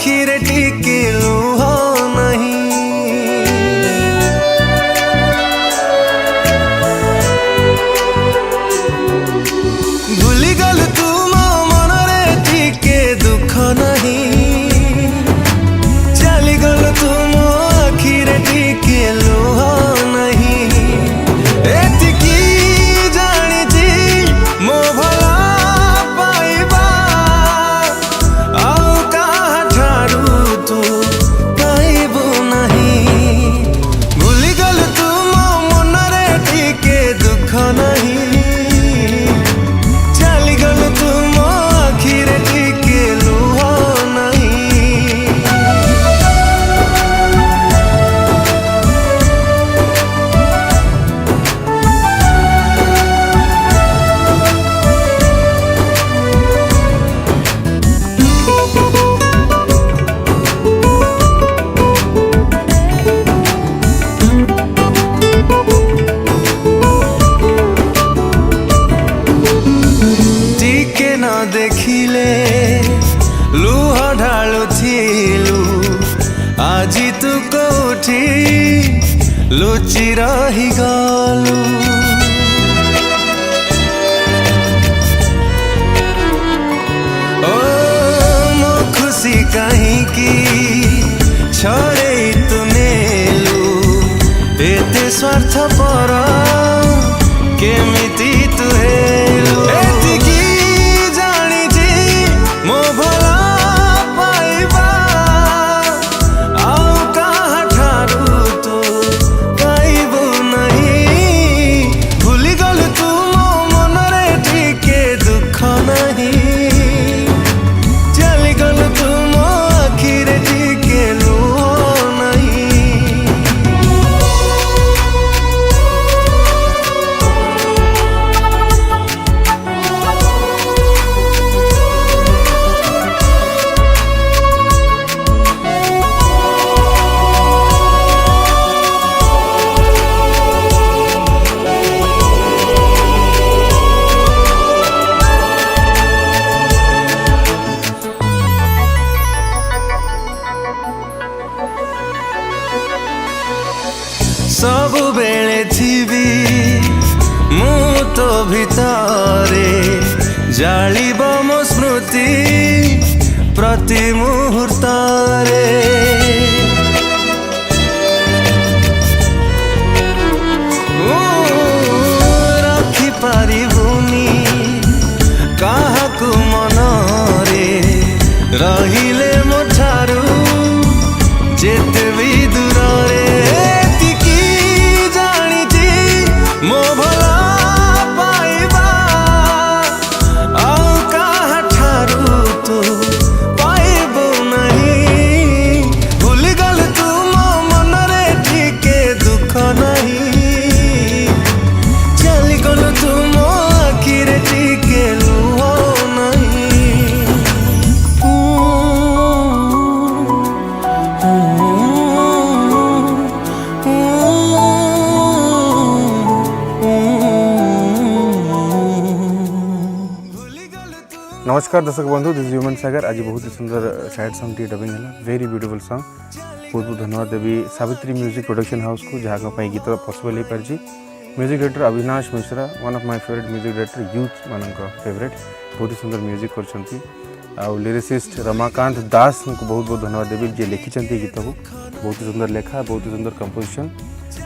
आखिर टिके लुह नहीं भूली गल तू मो मनरे टिके दुख नहीं चली गल तू मो आखिर टिके लुह नहीं एतिकी जानिची मो भला पाइबा आउ कहा ठारू तू पाइबू नहीं भूली गल तू मो मनरे टिके दुख नहीं देखिले लुह ढालुथिलु आजी तू कोठी लुचि रही गलु ओ मो खुशी कहीं की छड़े तू नेलु एते स्वार्थ पर केमिति तू हेलु सबु बेले थीबी मु तो भितरे जालिब मो स्मृति प्रति मुहूर्तरे रखी पारिबुनी काहाकु मनरे रहिले मो ठारू जेते भी दूरे मो भला पाइबा आउ कहा ठारू तू पाइबू नहीं भूली गल तू मो मनरे टिके दुख नहीं चली गल तू मो आखिर टिके लुह नहीं नमस्कार दर्शक बंधु दिस ह्यूमन सागर आज बहुत ही सुंदर सैड सॉन्ग टी डबिंग है वेरी ब्यूटीफुल सॉन्ग बहुत बहुत धन्यवाद देवी सावित्री म्यूजिक प्रोडक्शन हाउस को जहाँ गीत पॉसिबल हो party music director Avinash Mishra one of my favourite music director youth मान फेवरेट बहुत ही सुंदर म्यूजिक कर लिरिसिस्ट रमाकांत दास को बहुत बहुत धन्यवाद देवी जी लिखिं गीत को बहुत ही सुंदर लेखा बहुत ही सुंदर कंपोजिशन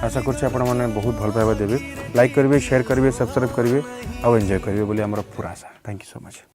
आशा करने बहुत भल पाइबा देवे लाइक करेंगे शेयर करेंगे सब्सक्राइब करेंगे आउ एंजॉय करेंगे बोली आम पूरा आशा थैंक यू सो मच।